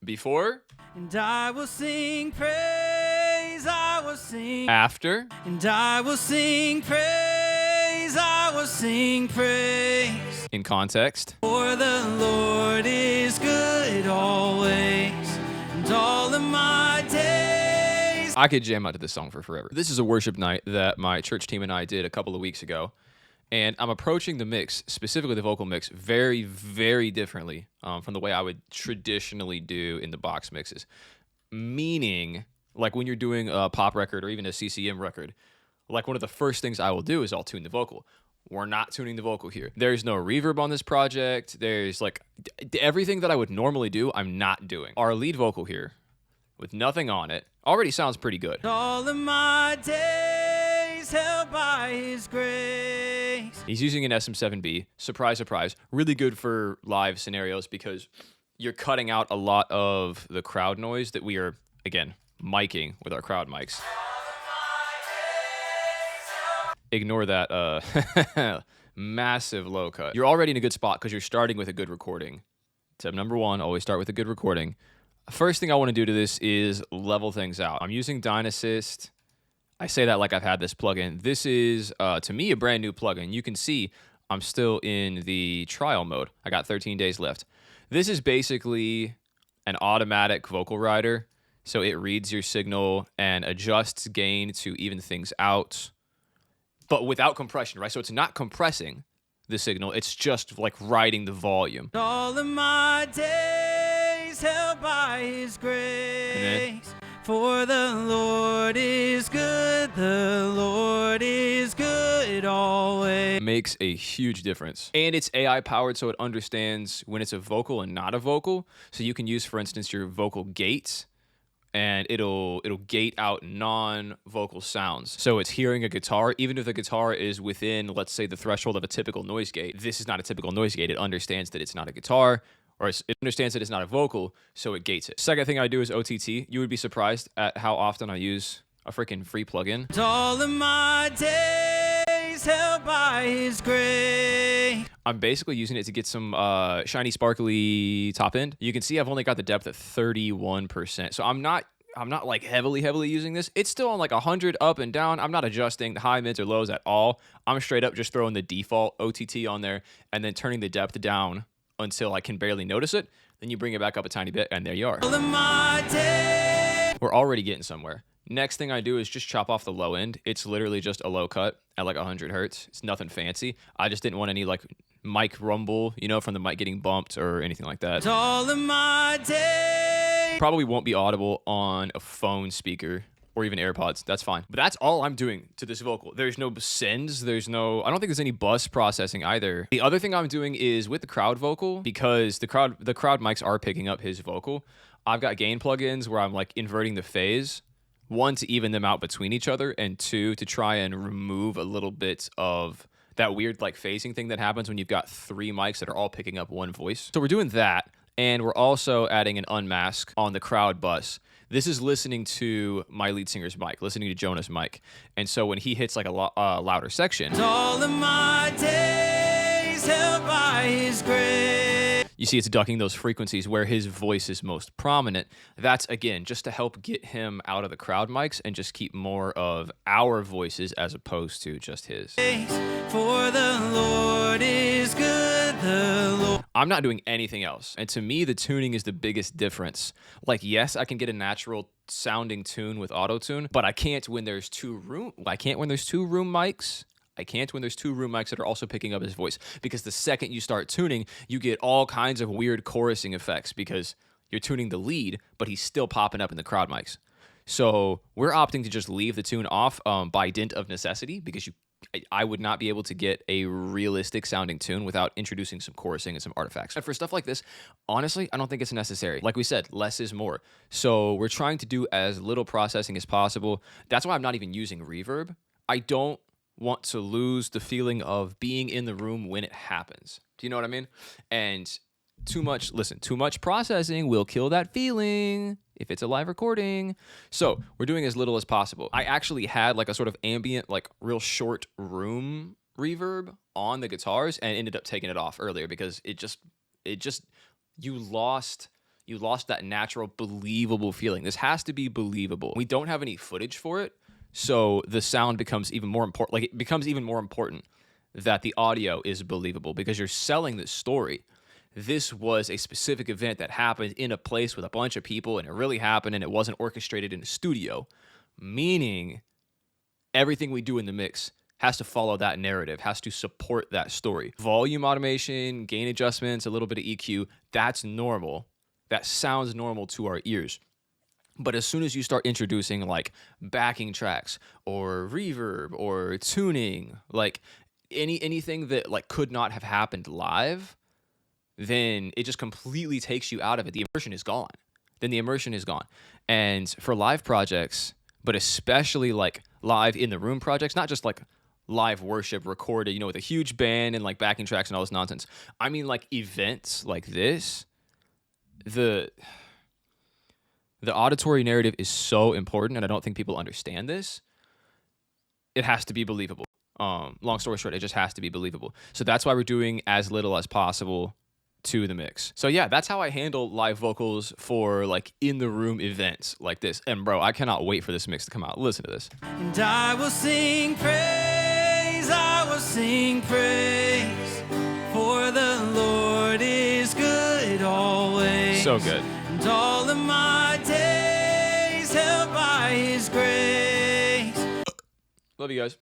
Before. And I will sing praise, I will sing. After. And I will sing praise, I will sing praise. In context. For the Lord is good always, and all of my days. I could jam out to this song for forever. This is a worship night that my church team and I did a couple of weeks ago. And I'm approaching the mix, specifically the vocal mix, very, very differently from the way I would traditionally do in the box mixes. Meaning, like when you're doing a pop record or even a CCM record, like one of the first things I will do is I'll tune the vocal. We're not tuning the vocal here. There's no reverb on this project. There's like everything that I would normally do, I'm not doing. Our lead vocal here, with nothing on it, already sounds pretty good. All of my days held by his grace. He's using an SM7B. Surprise, surprise. Really good for live scenarios because you're cutting out a lot of the crowd noise that we are, again, miking with our crowd mics. Ignore that massive low cut. You're already in a good spot because you're starting with a good recording. Tip number one, always start with a good recording. First thing I want to do to this is level things out. I'm using Dynassist. I say that like I've had this plugin. This is, to me, a brand new plugin. You can see I'm still in the trial mode. I got 13 days left. This is basically an automatic vocal rider. So it reads your signal and adjusts gain to even things out, but without compression, right? So it's not compressing the signal. It's just like riding the volume. All of my days held by his grace. For the Lord is good, the Lord is good always. Makes a huge difference. And it's AI powered, so it understands when it's a vocal and not a vocal. So you can use, for instance, your vocal gates, and it'll gate out non-vocal sounds. So it's hearing a guitar, even if the guitar is within, let's say, the threshold of a typical noise gate. This is not a typical noise gate. It understands that it's not a guitar, or it understands that it's not a vocal, so it gates it. Second thing I do is OTT. You would be surprised at how often I use a freaking free plugin. All of my days held by his grace. I'm basically using it to get some shiny, sparkly top end. You can see I've only got the depth at 31%. So I'm not like heavily using this. It's still on like 100 up and down. I'm not adjusting the high, mids, or lows at all. I'm straight up just throwing the default OTT on there and then turning the depth down until I can barely notice it. Then you bring it back up a tiny bit, and there you are. All of my days. We're already getting somewhere. Next thing I do is just chop off the low end. It's literally just a low cut at like 100 hertz. It's nothing fancy. I just didn't want any like mic rumble, from the mic getting bumped or anything like that. All of my days. Probably won't be audible on a phone speaker or even AirPods. That's fine. But that's all I'm doing to this vocal. There's no sends. I don't think there's any bus processing either. The other thing I'm doing is with the crowd vocal, because the crowd mics are picking up his vocal. I've got gain plugins where I'm like inverting the phase. One, to even them out between each other, and two, to try and remove a little bit of that weird like phasing thing that happens when you've got three mics that are all picking up one voice. So we're doing that, and we're also adding an unmask on the crowd bus. This is listening to my lead singer's mic, listening to Jonah's mic. And so when he hits like a louder section, all of my days held by his grace. You see it's ducking those frequencies where his voice is most prominent. That's, again, just to help get him out of the crowd mics and just keep more of our voices as opposed to just his. For the Lord is good, the Lord. I'm not doing anything else. And to me, the tuning is the biggest difference. Like, yes, I can get a natural sounding tune with auto-tune, but I can't when there's two room mics. I can't when there's two room mics that are also picking up his voice. Because the second you start tuning, you get all kinds of weird chorusing effects because you're tuning the lead, but he's still popping up in the crowd mics. So we're opting to just leave the tune off by dint of necessity, because I would not be able to get a realistic sounding tune without introducing some chorusing and some artifacts. And for stuff like this, honestly, I don't think it's necessary. Like we said, less is more. So we're trying to do as little processing as possible. That's why I'm not even using reverb. I don't want to lose the feeling of being in the room when it happens. Do you know what I mean? And too much processing will kill that feeling if it's a live recording. So we're doing as little as possible. I actually had like a sort of ambient, like real short room reverb on the guitars and ended up taking it off earlier because you lost You lost that natural, believable feeling. This has to be believable. We don't have any footage for it, so the sound becomes even more important. Like, it becomes even more important that the audio is believable because you're selling this story. This was a specific event that happened in a place with a bunch of people, and it really happened, and it wasn't orchestrated in a studio, meaning everything we do in the mix has to follow that narrative, has to support that story. Volume automation, gain adjustments, a little bit of EQ, that's normal. That sounds normal to our ears. But as soon as you start introducing like backing tracks or reverb or tuning, like anything that like could not have happened live, then it just completely takes you out of it. The immersion is gone. Then the immersion is gone. And for live projects, but especially like live in the room projects, not just like live worship recorded, you know, with a huge band and like backing tracks and all this nonsense. I mean, like events like this, the auditory narrative is so important, and I don't think people understand this. It has to be believable. Long story short, it just has to be believable. So that's why we're doing as little as possible to the mix. So yeah, that's how I handle live vocals for like in the room events like this. And bro, I cannot wait for this mix to come out. Listen to this. And I will sing praise, I will sing praise, for the Lord is good always. So good. And all of my days held by his grace. Love you guys.